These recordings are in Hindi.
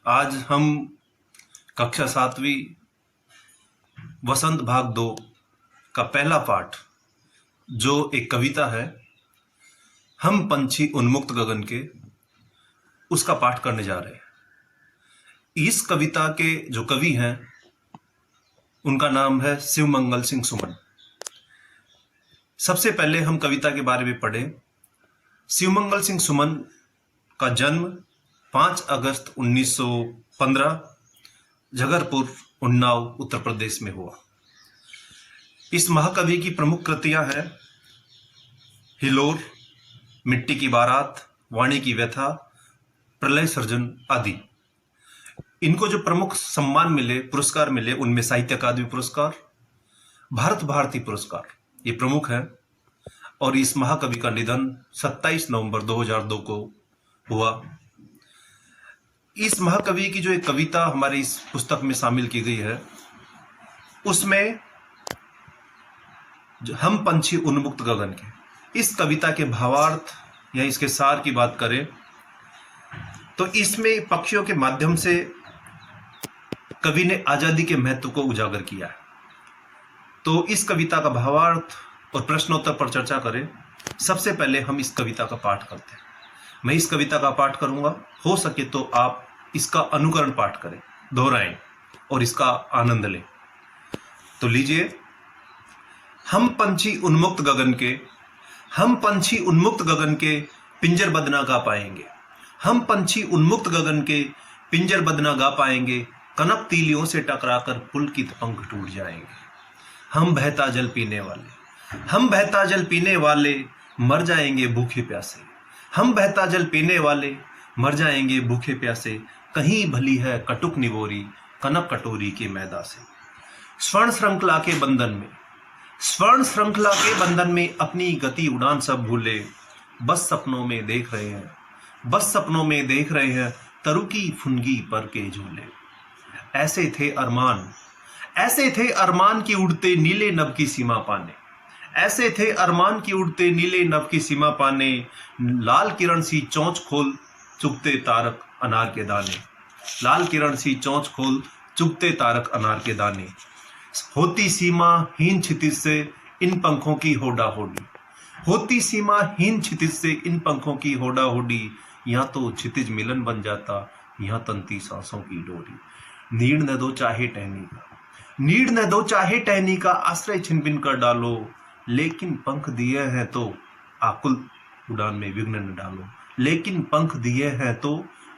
आज हम कक्षा 7वीं वसंत भाग 2 का पहला पाठ, जो एक कविता है, हम पंछी उन्मुक्त गगन के, उसका पाठ करने जा रहे हैं। इस कविता के जो कवि हैं उनका नाम है शिवमंगल सिंह सुमन। सबसे पहले हम कविता के बारे में पढ़ें। शिवमंगल सिंह सुमन का जन्म 5 अगस्त 1915 जगरपुर, उन्नाव, उत्तर प्रदेश में हुआ। इस महाकवि की प्रमुख कृतियां हैं हिलोर, मिट्टी की बारात, वाणी की व्यथा, प्रलय सर्जन आदि। इनको जो प्रमुख सम्मान मिले, पुरस्कार मिले, उनमें साहित्य अकादमी पुरस्कार, भारत भारती पुरस्कार, ये प्रमुख हैं। और इस महाकवि का निधन 27 नवंबर 2002 को हुआ। इस महाकवि की जो एक कविता हमारी इस पुस्तक में शामिल की गई है, उसमें हम पंछी उन्मुक्त गगन के, इस कविता के भावार्थ या इसके सार की बात करें तो इसमें पक्षियों के माध्यम से कवि ने आजादी के महत्व को उजागर किया है। तो इस कविता का भावार्थ और प्रश्नोत्तर पर चर्चा करें। सबसे पहले हम इस कविता का पाठ करते हैं। मैं इस कविता का पाठ करूंगा, हो सके तो आप इसका अनुकरण पाठ करें, दोहराएं और इसका आनंद लें। तो लीजिए। हम पंछी उन्मुक्त गगन के, हम पंछी उन्मुक्त गगन के पिंजर बदना गा पाएंगे। हम पंछी उन्मुक्त गगन के पिंजर बदना गा पाएंगे। कनक तीलियों से टकराकर पुलकित पंख टूट जाएंगे। हम बहता जल पीने वाले, हम बहता जल पीने वाले मर जाएंगे भूखे प्यासे। हम बहता जल पीने वाले मर जाएंगे भूखे प्यासे। कहीं भली है कटुक निवोरी कनक कटोरी के मैदा से। स्वर्ण श्रृंखला के बंधन में, स्वर्ण श्रृंखला के बंधन में अपनी गति उड़ान सब भूले। बस सपनों में देख रहे हैं, बस सपनों में देख रहे हैं तरु की फुनगी पर के झूले। ऐसे थे अरमान, ऐसे थे अरमान की उड़ते नीले नभ की सीमा पाने। ऐसे थे अरमान की उड़ते नीले नभ की सीमा पाने। लाल किरण सी चोंच खोल चुगते तारक अनार के दाने। लाल किरण सी चोंच खोल चुगते तारक अनार के दाने। होती सीमा हीन क्षितिज से इन पंखों की होडा होडी। होती सीमा हीन क्षितिज से इन पंखों की होडा होडी। यहाँ तो क्षितिज मिलन बन जाता, यहाँ तंती सांसों की डोरी। नीड़ न दो चाहे टहनी का, नीड़ न दो चाहे टहनी का आश्रय छिन बिन कर डालो। लेकिन पंख दिए हैं तो आकुल उड़ान में विघ्न न डालो। लेकिन पंख दिए हैं तो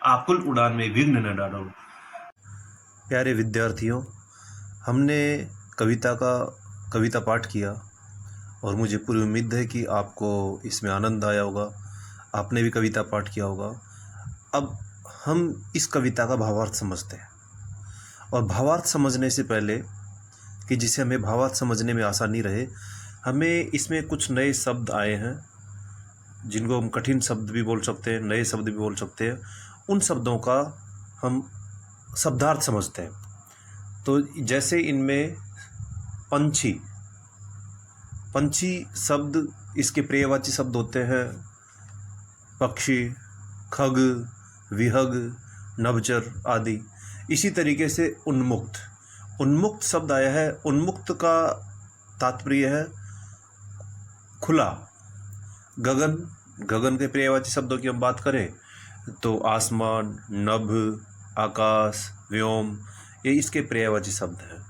आकुल उड़ान में विघ्न न डालो। प्यारे विद्यार्थियों, हमने कविता पाठ किया और मुझे पूरी उम्मीद है कि आपको इसमें आनंद आया होगा। आपने भी कविता पाठ किया होगा। अब हम इस कविता का भावार्थ समझते हैं। और भावार्थ समझने से पहले कि जिसे हमें भावार्थ समझने में आसानी रहे, हमें इसमें कुछ नए शब्द आए हैं जिनको हम कठिन शब्द भी बोल सकते हैं, नए शब्द भी बोल सकते हैं। उन शब्दों का हम शब्दार्थ समझते हैं। तो जैसे इनमें पंछी, पंछी शब्द, इसके पर्यायवाची शब्द होते हैं पक्षी, खग, विहग, नभचर आदि। इसी तरीके से उन्मुक्त, उन्मुक्त शब्द आया है। उन्मुक्त का तात्पर्य है खुला। गगन, गगन के पर्यायवाची शब्दों की हम बात करें तो आसमान, नभ, आकाश, व्योम, ये इसके पर्यायवाची शब्द हैं।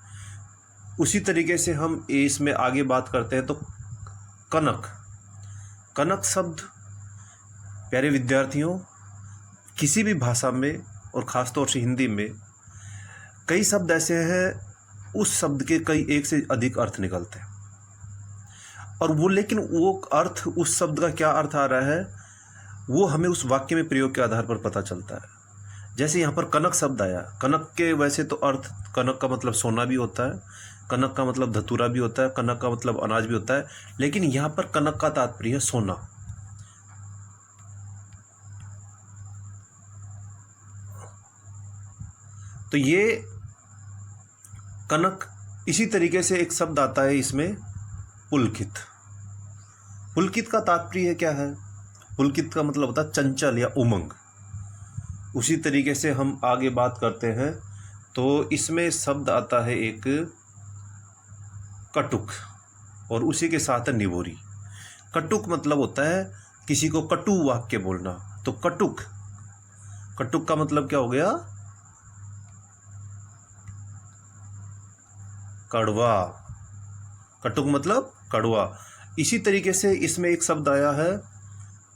उसी तरीके से हम इसमें आगे बात करते हैं तो कनक, कनक शब्द, प्यारे विद्यार्थियों, किसी भी भाषा में और ख़ासतौर से हिंदी में कई शब्द ऐसे हैं उस शब्द के कई एक से अधिक अर्थ निकलते हैं। और वो, लेकिन वो अर्थ, उस शब्द का क्या अर्थ आ रहा है, वो हमें उस वाक्य में प्रयोग के आधार पर पता चलता है। जैसे यहाँ पर कनक शब्द आया, कनक के वैसे तो अर्थ, कनक का मतलब सोना भी होता है, कनक का मतलब धतूरा भी होता है, कनक का मतलब अनाज भी होता है, लेकिन यहाँ पर कनक का तात्पर्य है सोना। तो ये कनक, इसी तरीके से एक शब्द आता है इसमें पुलकित। पुलकित का तात्पर्य क्या है? पुलकित का मतलब होता है चंचल या उमंग। उसी तरीके से हम आगे बात करते हैं तो इसमें शब्द आता है एक कटुक और उसी के साथ है निबोरी। कटुक मतलब होता है किसी को कटु वाक्य बोलना। तो कटुक, कटुक का मतलब क्या हो गया? कड़वा। कटुक मतलब कड़वा। इसी तरीके से इसमें एक शब्द आया है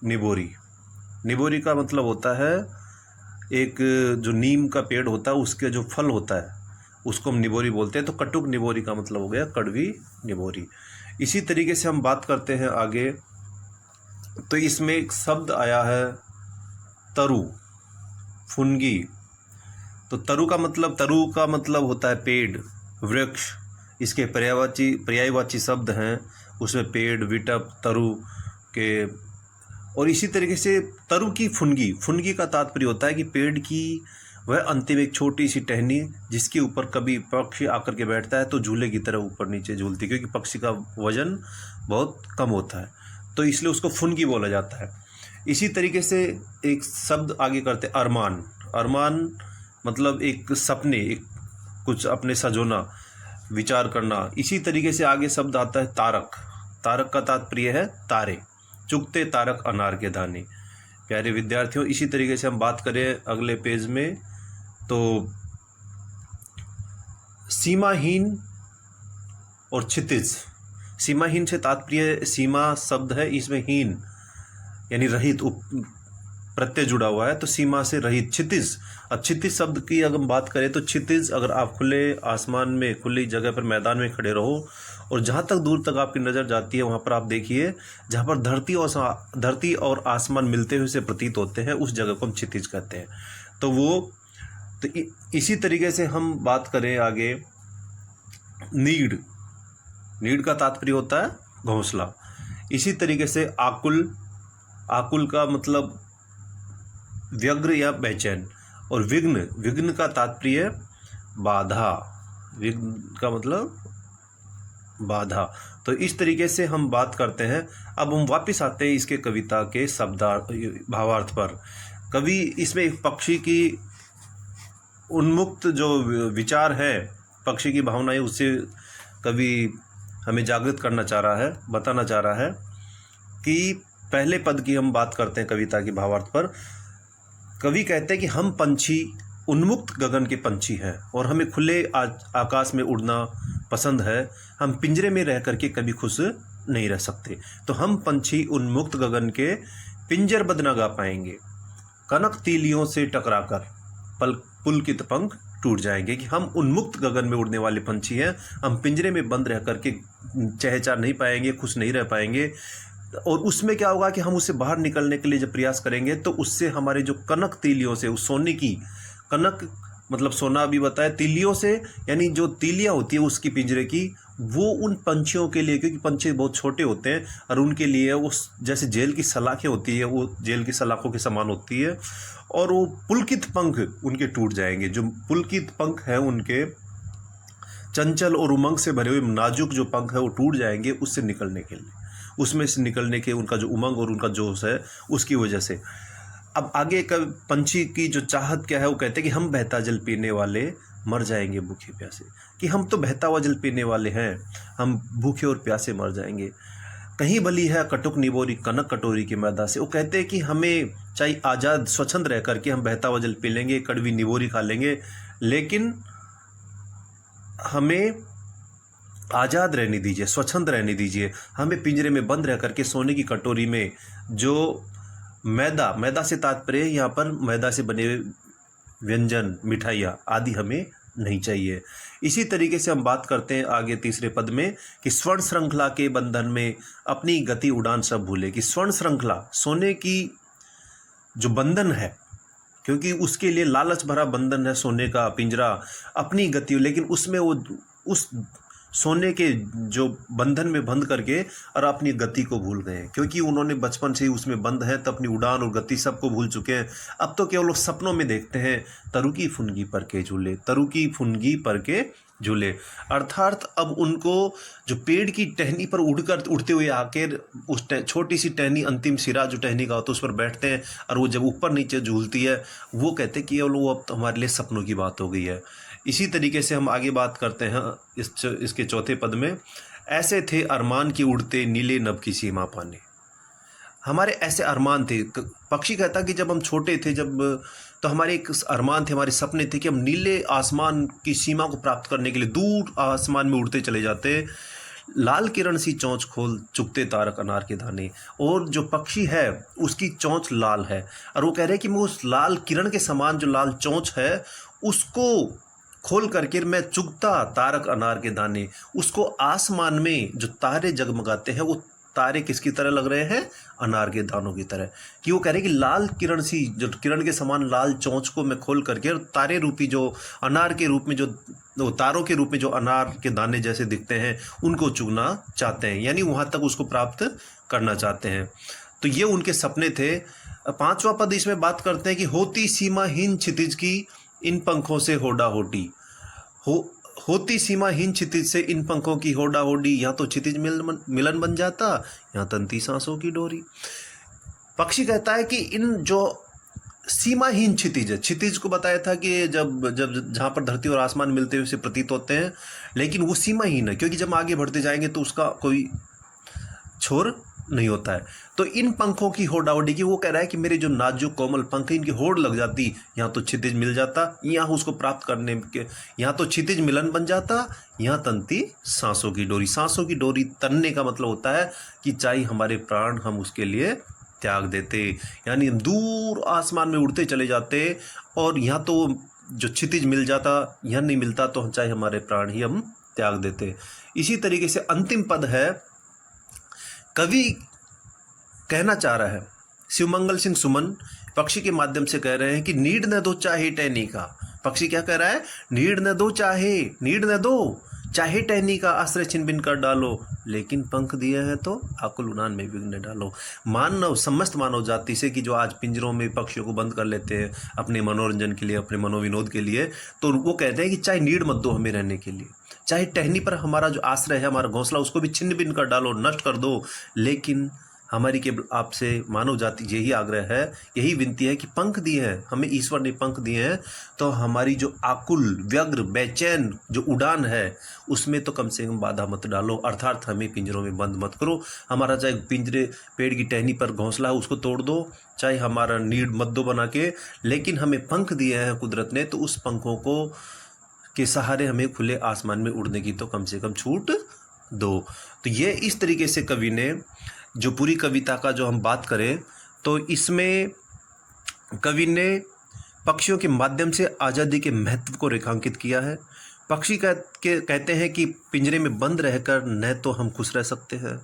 निबोरी। निबोरी का मतलब होता है एक जो नीम का पेड़ होता है उसके जो फल होता है उसको हम निबोरी बोलते हैं। तो कटुक निबोरी का मतलब हो गया कड़वी निबोरी। इसी तरीके से हम बात करते हैं आगे, तो इसमें एक शब्द आया है तरु, फुनगी। तो तरु का मतलब होता है पेड़, वृक्ष। इसके पर्यायवाची शब्द हैं उसमें पेड़, विटप, तरु के। और इसी तरीके से तरु की फुनगी का तात्पर्य होता है कि पेड़ की वह अंतिम एक छोटी सी टहनी जिसके ऊपर कभी पक्षी आकर के बैठता है तो झूले की तरह ऊपर नीचे झूलती, क्योंकि पक्षी का वजन बहुत कम होता है तो इसलिए उसको फुनगी बोला जाता है। इसी तरीके से एक शब्द आगे करते अरमान। अरमान मतलब एक सपने, एक कुछ अपने सजोना, विचार करना। इसी तरीके से आगे शब्द आता है तारक। तारक का तात्पर्य है तारे, चुगते तारक अनार के दाने। प्यारे विद्यार्थियों, इसी तरीके से हम बात करें अगले पेज में तो सीमाहीन और क्षितिज। सीमाहीन से तात्पर्य, सीमा शब्द है, इसमें हीन यानी रहित प्रत्यय जुड़ा हुआ है, तो सीमा से रहित। क्षितिज, अब क्षितिज शब्द की अगर हम बात करें तो क्षितिज अगर आप खुले आसमान में, खुली जगह पर, मैदान में खड़े रहो और जहाँ तक दूर तक आपकी नज़र जाती है वहाँ पर आप देखिए जहाँ पर धरती और आसमान मिलते हुए से प्रतीत होते हैं उस जगह को हम क्षितिज कहते हैं। तो वो तो इसी तरीके से हम बात करें आगे नीड़। नीड़ का तात्पर्य होता है घोंसला। इसी तरीके से आकुल। आकुल का मतलब व्यग्र या बेचैन। और विघ्न का तात्पर्य बाधा। विघ्न का मतलब बाधा। तो इस तरीके से हम बात करते हैं। अब हम वापस आते हैं इसके कविता के भावार्थ पर। कवि इसमें एक पक्षी की उन्मुक्त जो विचार है, पक्षी की भावनाएं, उससे कवि हमें जागृत करना चाह रहा है, बताना चाह रहा है कि पहले पद की हम बात करते हैं कविता की भावार्थ पर। कवि कहते हैं कि हम पंछी उन्मुक्त गगन के पंछी हैं और हमें खुले आकाश में उड़ना पसंद है। हम पिंजरे में रह करके कभी खुश नहीं रह सकते। तो हम पंछी उन्मुक्त गगन के पिंजरबद्ध न गा पाएंगे। कनक तीलियों से टकराकर पुलकित पंख टूट जाएंगे। कि हम उन्मुक्त गगन में उड़ने वाले पंछी हैं, हम पिंजरे में बंद रह करके चहचहा नहीं पाएंगे, खुश नहीं रह पाएंगे। और उसमें क्या होगा कि हम उससे बाहर निकलने के लिए जब प्रयास करेंगे तो उससे हमारे जो कनक तीलियों से, उस सोने की, कनक मतलब सोना अभी बताया, तीलियों से यानी जो तीलियां होती है उसकी पिंजरे की, वो उन पंछियों के लिए, क्योंकि पंछी बहुत छोटे होते हैं और उनके लिए उस जैसे जेल की सलाखें होती है वो जेल की सलाखों के समान होती है और वो पुलकित पंख उनके टूट जाएंगे। जो पुलकित पंख है उनके, चंचल और उमंग से भरे हुए नाजुक जो पंख है वो टूट जाएंगे उससे निकलने के लिए, उसमें से निकलने के उनका जो उमंग और उनका जोश है उसकी वजह से। अब आगे का पंछी की जो चाहत क्या है, वो कहते हैं कि हम बहता जल पीने वाले मर जाएंगे भूखे प्यासे। कि हम तो बहता हुआ जल पीने वाले हैं, हम भूखे और प्यासे मर जाएंगे। कहीं भली है कटुक निबोरी कनक कटोरी के मैदा से। वो कहते हैं कि हमें चाहे आज़ाद स्वच्छंद रह करके हम बहता हुआ जल पी लेंगे, कड़वी निबोरी खा लेंगे, लेकिन हमें आज़ाद रहने दीजिए, स्वच्छंद रहने दीजिए। हमें पिंजरे में बंद रह करके सोने की कटोरी में जो मैदा से तात्पर्य यहाँ पर मैदा से बने व्यंजन, मिठाइयाँ आदि हमें नहीं चाहिए। इसी तरीके से हम बात करते हैं आगे तीसरे पद में कि स्वर्ण श्रृंखला के बंधन में अपनी गति उड़ान सब भूले। कि स्वर्ण श्रृंखला, सोने की जो बंधन है, क्योंकि उसके लिए लालच भरा बंधन है सोने का पिंजरा, अपनी गति, लेकिन उसमें वो उस सोने के जो बंधन में बंध करके और अपनी गति को भूल गए, क्योंकि उन्होंने बचपन से ही उसमें बंद है तो अपनी उड़ान और गति सबको भूल चुके हैं। अब तो केवल सपनों में देखते हैं तरु की फुनगी पर के झूले, तरु की फुनगी पर के झूले। अर्थात अब उनको जो पेड़ की टहनी पर उड़ते हुए आकर उस छोटी सी टहनी, अंतिम सिरा जो टहनी का होता है उस पर बैठते हैं, और वो जब ऊपर नीचे झूलती है, वो कहते हैं कि वो अब तो हमारे लिए सपनों की बात हो गई है। इसी तरीके से हम आगे बात करते हैं इसके चौथे पद में, ऐसे थे अरमान की उड़ते नीले नभ की सीमा पाने। हमारे ऐसे अरमान थे, पक्षी कहता कि जब हम छोटे थे, तो हमारे एक अरमान थे, हमारे सपने थे कि हम नीले आसमान की सीमा को प्राप्त करने के लिए दूर आसमान में उड़ते चले जाते, लाल किरण सी चोंच खोल चुगते तारक अनार के दाने। और जो पक्षी है उसकी चोंच लाल है, और वो कह रहे हैं कि मैं उस लाल किरण के समान जो लाल चोंच है उसको खोल करके मैं चुगता तारक अनार के दाने। उसको आसमान में जो तारे जगमगाते हैं वो तारे किसकी तरह लग रहे हैं? अनार के दानों की तरह। कि वो कह रहे हैं कि लाल किरण सी, जो किरण के समान लाल चोंच को मैं खोल करके तारे रूपी जो अनार के रूप में जो तारों के रूप में जो अनार के दाने जैसे दिखते हैं उनको चुगना चाहते हैं, यानी वहां तक उसको प्राप्त करना चाहते हैं। तो ये उनके सपने थे। पांचवा पद इसमें बात करते हैं कि होती सीमाहीन क्षितिज की इन पंखों से होड़ा होटी। होती सीमाहीन क्षितिज से इन पंखों की होड़ा होड़ी, या तो क्षितिज मिलन बन जाता या तंती सांसों की डोरी। पक्षी कहता है कि इन जो सीमाहीन क्षितिज है, क्षितिज को बताया था कि जब जब जहां पर धरती और आसमान मिलते हुए से प्रतीत होते हैं, लेकिन वो सीमाहीन है क्योंकि जब आगे बढ़ते जाएंगे तो उसका कोई छोर नहीं होता है। तो इन पंखों की होड़ा होड़ी की, वो कह रहा है कि मेरे जो नाजुक कोमल पंख इनकी होड़ लग जाती, यहाँ तो क्षितिज मिल जाता, यहाँ उसको प्राप्त करने के यहाँ तो क्षितिज मिलन बन जाता, यहाँ तनती सांसों की डोरी। सांसों की डोरी तनने का मतलब होता है कि चाहे हमारे प्राण हम उसके लिए त्याग देते, यानी हम दूर आसमान में उड़ते चले जाते, और यहाँ तो जो क्षितिज मिल जाता, यहाँ नहीं मिलता तो हम चाहे हमारे प्राण ही हम त्याग देते। इसी तरीके से अंतिम पद है, कवि कहना चाह रहा है, शिवमंगल सिंह सुमन पक्षी के माध्यम से कह रहे हैं कि नीड न दो चाहे टहनी का। पक्षी क्या कह रहा है? नीड न दो चाहे टहनी का आश्रय छिन बिन कर डालो, लेकिन पंख दिए हैं तो आकुल उड़ान में विघ्न डालो। समस्त मानव जाति से कि जो आज पिंजरों में पक्षियों को बंद कर लेते हैं अपने मनोरंजन के लिए, अपने मनोविनोद के लिए, तो वो कहते हैं कि चाहे नीड मत दो हमें रहने के लिए, चाहे टहनी पर हमारा जो आश्रय है, हमारा घोंसला, उसको भी छिन्न भिन्न कर डालो, नष्ट कर दो, लेकिन हमारी केवल आपसे मानव जाति यही आग्रह है, यही विनती है कि पंख दिए हैं हमें, ईश्वर ने पंख दिए हैं, तो हमारी जो आकुल व्यग्र बेचैन जो उड़ान है उसमें तो कम से कम बाधा मत डालो, अर्थात हमें पिंजरों में बंद मत करो। हमारा चाहे पिंजरे पेड़ की टहनी पर घोंसला है उसको तोड़ दो, चाहे हमारा नीड मत दो बना के, लेकिन हमें पंख दिए हैं कुदरत ने, तो उस पंखों को के सहारे हमें खुले आसमान में उड़ने की तो कम से कम छूट दो। तो ये इस तरीके से कवि ने जो पूरी कविता का जो हम बात करें तो इसमें कवि ने पक्षियों के माध्यम से आज़ादी के महत्व को रेखांकित किया है। पक्षी कहते हैं कि पिंजरे में बंद रहकर न तो हम खुश रह सकते हैं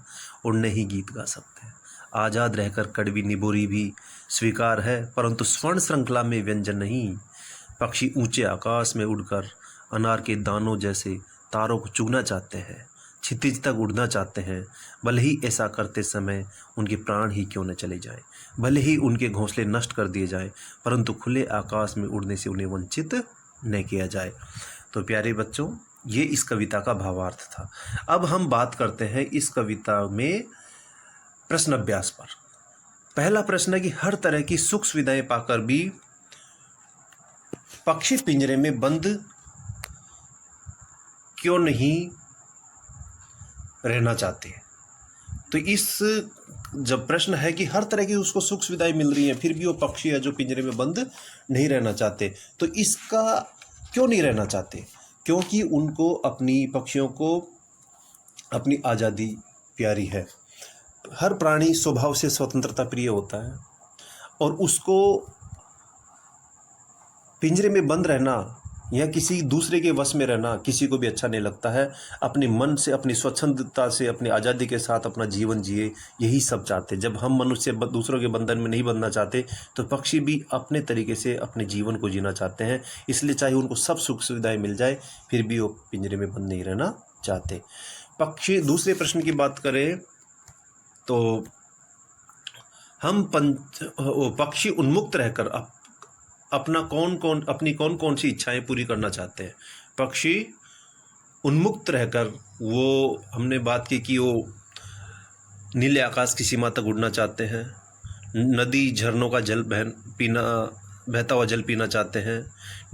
और न ही गीत गा सकते हैं। आज़ाद रहकर कड़वी निबोरी भी स्वीकार है, परंतु स्वर्ण श्रृंखला में व्यंजन नहीं। पक्षी ऊंचे आकाश में उड़कर अनार के दानों जैसे तारों को चुगना चाहते हैं, क्षितिज तक उड़ना चाहते हैं, भले ही ऐसा करते समय उनके प्राण ही क्यों न चले जाएं, भले ही उनके घोंसले नष्ट कर दिए जाएं, परंतु खुले आकाश में उड़ने से उन्हें वंचित न किया जाए। तो प्यारे बच्चों, ये इस कविता का भावार्थ था। अब हम बात करते हैं इस कविता में प्रश्न अभ्यास पर। पहला प्रश्न है कि हर तरह की सुख सुविधाएं पाकर भी पक्षी पिंजरे में बंद क्यों नहीं रहना चाहते। तो इस जब प्रश्न है कि हर तरह की उसको सुख सुविधाएं मिल रही हैं फिर भी वो पक्षी है जो पिंजरे में बंद नहीं रहना चाहते, तो इसका क्यों नहीं रहना चाहते? क्योंकि उनको पक्षियों को अपनी आज़ादी प्यारी है। हर प्राणी स्वभाव से स्वतंत्रता प्रिय होता है और उसको पिंजरे में बंद रहना या किसी दूसरे के वश में रहना किसी को भी अच्छा नहीं लगता है। अपने मन से, अपनी स्वच्छंदता से, अपनी आज़ादी के साथ अपना जीवन जिए, यही सब चाहते। जब हम मनुष्य दूसरों के बंधन में नहीं बनना चाहते तो पक्षी भी अपने तरीके से अपने जीवन को जीना चाहते हैं। इसलिए चाहे उनको सब सुख सुविधाएं मिल जाए फिर भी वो पिंजरे में बंद नहीं रहना चाहते। पक्षी, दूसरे प्रश्न की बात करें तो हम पक्षी उन्मुक्त रहकर अपनी कौन कौन सी इच्छाएं पूरी करना चाहते हैं। पक्षी उन्मुक्त रहकर, वो हमने बात की कि वो नीले आकाश की सीमा तक उड़ना चाहते हैं, नदी झरनों का जल बहता हुआ जल पीना चाहते हैं,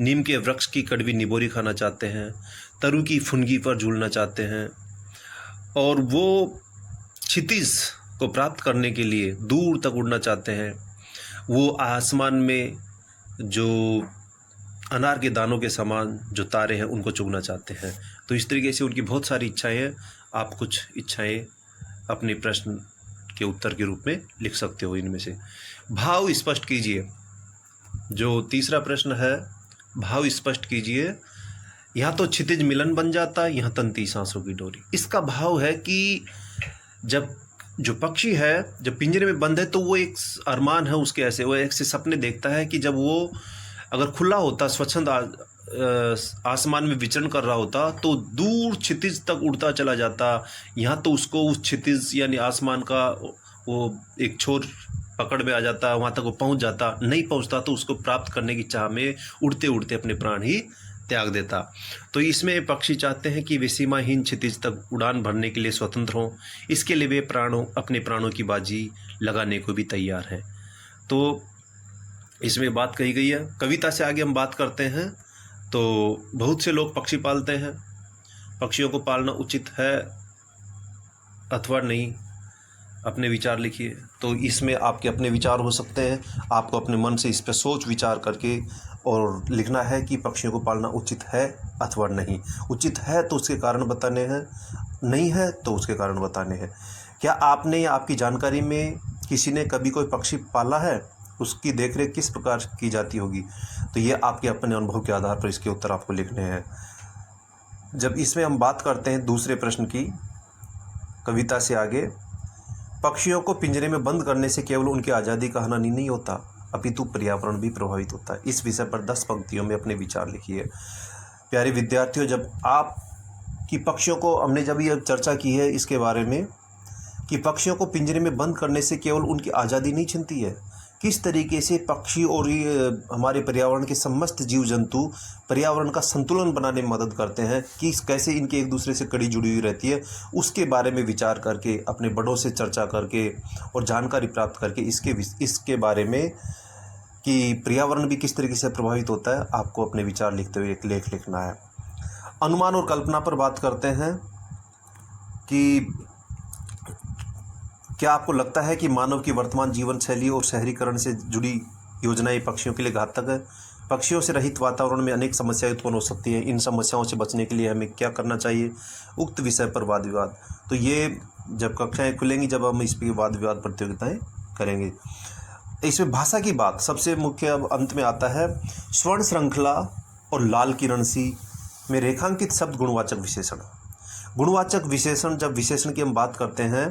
नीम के वृक्ष की कड़वी निबोरी खाना चाहते हैं, तरु की फुनगी पर झूलना चाहते हैं, और वो क्षितिज को प्राप्त करने के लिए दूर तक उड़ना चाहते हैं। वो आसमान में जो अनार के दानों के समान जो तारे हैं उनको चुगना चाहते हैं। तो इस तरीके से उनकी बहुत सारी इच्छाएं हैं। आप कुछ इच्छाएं अपने प्रश्न के उत्तर के रूप में लिख सकते हो इनमें से। भाव स्पष्ट कीजिए। जो तीसरा प्रश्न है, भाव स्पष्ट कीजिए। यहाँ तो क्षितिज मिलन बन जाता, यहाँ तंती सांसों की डोरी। इसका भाव है कि जब जो पक्षी है जब पिंजरे में बंद है तो वो एक अरमान है उसके, ऐसे वो ऐसे सपने देखता है कि जब वो अगर खुला होता, स्वच्छंद आसमान में विचरण कर रहा होता तो दूर क्षितिज तक उड़ता चला जाता। यहाँ तो उसको उस क्षितिज यानी आसमान का वो एक छोर पकड़ में आ जाता, वहाँ तक वो पहुँच जाता। नहीं पहुँचता तो उसको प्राप्त करने की चाह में उड़ते उड़ते अपने प्राण ही त्याग देता। तो इसमें पक्षी चाहते हैं कि वे सीमाहीन क्षितिज तक उड़ान भरने के लिए स्वतंत्र हों। इसके लिए वे अपने प्राणों की बाजी लगाने को भी तैयार हैं। तो इसमें बात कही गई है। कविता से आगे हम बात करते हैं। तो बहुत से लोग पक्षी पालते हैं। पक्षियों को पालना उचित है अथवा नहीं, अपने विचार लिखिए। तो इसमें आपके अपने विचार हो सकते हैं। आपको अपने मन से इस पर सोच विचार करके और लिखना है कि पक्षियों को पालना उचित है अथवा नहीं। उचित है तो उसके कारण बताने हैं, नहीं है तो उसके कारण बताने हैं। क्या आपने या आपकी जानकारी में किसी ने कभी कोई पक्षी पाला है? उसकी देखरेख किस प्रकार की जाती होगी? तो ये आपके अपने अनुभव के आधार पर इसके उत्तर आपको लिखने हैं। जब इसमें हम बात करते हैं दूसरे प्रश्न की, कविता से आगे, पक्षियों को पिंजरे में बंद करने से केवल उनकी आज़ादी का हानि नहीं होता अपितु पर्यावरण भी प्रभावित होता है। इस विषय पर 10 पंक्तियों में अपने विचार लिखिए। प्यारे विद्यार्थियों, जब आप कि पक्षियों को हमने जब ये चर्चा की है इसके बारे में कि पक्षियों को पिंजरे में बंद करने से केवल उनकी आज़ादी नहीं छिनती है, किस तरीके से पक्षी और ये हमारे पर्यावरण के समस्त जीव जंतु पर्यावरण का संतुलन बनाने में मदद करते हैं, कि कैसे इनके एक दूसरे से कड़ी जुड़ी हुई रहती है, उसके बारे में विचार करके, अपने बड़ों से चर्चा करके और जानकारी प्राप्त करके इसके बारे में कि पर्यावरण भी किस तरीके से प्रभावित होता है, आपको अपने विचार लिखते हुए एक लेख लिखना है। अनुमान और कल्पना पर बात करते हैं कि क्या आपको लगता है कि मानव की वर्तमान जीवन शैली और शहरीकरण से जुड़ी योजनाएं पक्षियों के लिए घातक है? पक्षियों से रहित वातावरण में अनेक समस्याएं उत्पन्न हो सकती हैं। इन समस्याओं से बचने के लिए हमें क्या करना चाहिए? उक्त विषय पर वाद विवाद। तो ये जब कक्षाएं खुलेंगी, जब हम इस पर वाद विवाद प्रतियोगिताएं करेंगे। इसमें भाषा की बात सबसे मुख्य अब अंत में आता है। स्वर्ण श्रृंखला और लाल किरण सी में रेखांकित शब्द गुणवाचक विशेषण। गुणवाचक विशेषण, जब विशेषण की हम बात करते हैं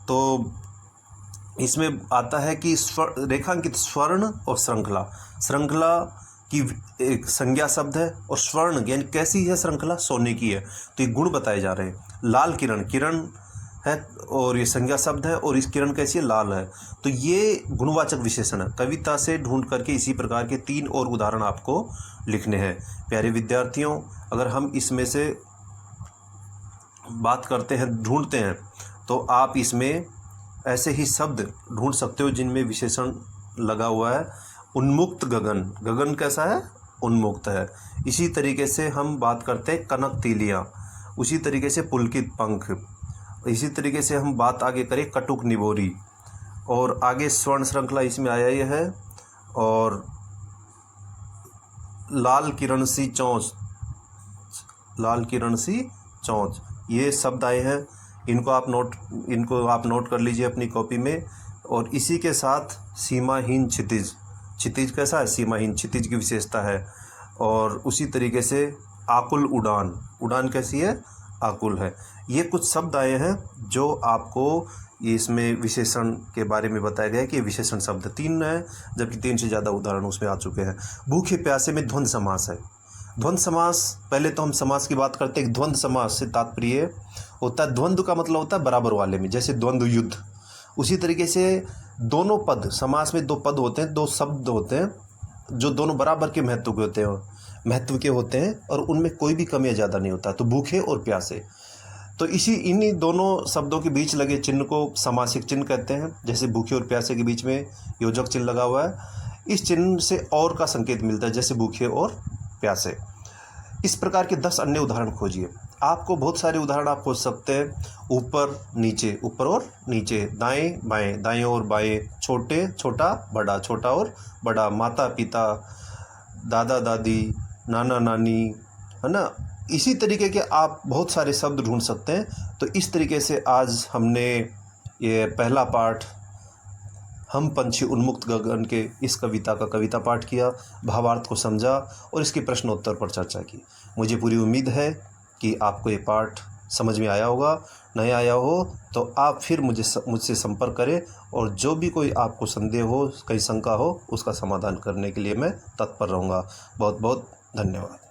तो इसमें आता है कि रेखांकित स्वर्ण और श्रृंखला। श्रृंखला की एक संज्ञा शब्द है और स्वर्ण यानी कैसी है श्रृंखला? सोने की है। तो ये गुण बताए जा रहे हैं। लाल किरण, किरण है और ये संज्ञा शब्द है, और इस किरण कैसी है? लाल है। तो ये गुणवाचक विशेषण है। कविता से ढूंढ करके इसी प्रकार के 3 और उदाहरण आपको लिखने हैं। प्यारे विद्यार्थियों, अगर हम इसमें से बात करते हैं, ढूंढते हैं, तो आप इसमें ऐसे ही शब्द ढूंढ सकते हो जिनमें विशेषण लगा हुआ है। उन्मुक्त गगन, गगन कैसा है? उन्मुक्त है। इसी तरीके से हम बात करते हैं कनक तीलियाँ, उसी तरीके से पुलकित पंख। इसी तरीके से हम बात आगे करें कटुक निबोरी, और आगे स्वर्ण श्रृंखला इसमें आया ही है, और लाल किरण सी चोंच, लाल किरण सी चोंच, ये शब्द आए हैं। इनको आप नोट कर लीजिए अपनी कॉपी में। और इसी के साथ सीमाहीन क्षितिज, क्षितिज कैसा है? सीमाहीन, क्षितिज की विशेषता है। और उसी तरीके से आकुल उड़ान, उड़ान कैसी है? आकुल है। ये कुछ शब्द आए हैं जो आपको इसमें विशेषण के बारे में बताया गया है कि विशेषण शब्द 3 है, जबकि 3 से ज़्यादा उदाहरण उसमें आ चुके हैं। भूखे प्यासे में द्वंद्व समास है। द्वंद्व समास, पहले तो हम समास की बात करते हैं। द्वंद्व समास से तात्पर्य होता है, द्वंद्व का मतलब होता है बराबर वाले में, जैसे द्वंद्व युद्ध। उसी तरीके से दोनों पद, समास में 2 पद होते हैं, 2 शब्द होते हैं जो दोनों बराबर के महत्व के होते हैं। महत्व के होते हैं और उनमें कोई भी कम या ज़्यादा नहीं होता। तो भूखे और प्यासे, तो इन्हीं दोनों शब्दों के बीच लगे चिन्ह को समासिक चिन्ह कहते हैं। जैसे भूखे और प्यासे के बीच में योजक चिन्ह लगा हुआ है, इस चिन्ह से और का संकेत मिलता है, जैसे भूखे और प्यासे। इस प्रकार के 10 अन्य उदाहरण खोजिए। आपको बहुत सारे उदाहरण आप खोज सकते हैं, ऊपर नीचे, ऊपर और नीचे, दाएं बाएं, दाएं और बाएं, छोटे छोटा बड़ा, छोटा और बड़ा, माता पिता, दादा दादी, नाना नानी, है ना। इसी तरीके के आप बहुत सारे शब्द ढूंढ सकते हैं। तो इस तरीके से आज हमने ये पहला पाठ हम पंछी उन्मुक्त गगन के इस कविता का कविता पाठ किया, भावार्थ को समझा और इसके प्रश्नोत्तर पर चर्चा की। मुझे पूरी उम्मीद है कि आपको ये पाठ समझ में आया होगा। नहीं आया हो तो आप फिर मुझसे संपर्क करें, और जो भी कोई आपको संदेह हो, कहीं शंका हो, उसका समाधान करने के लिए मैं तत्पर रहूँगा। बहुत बहुत धन्यवाद।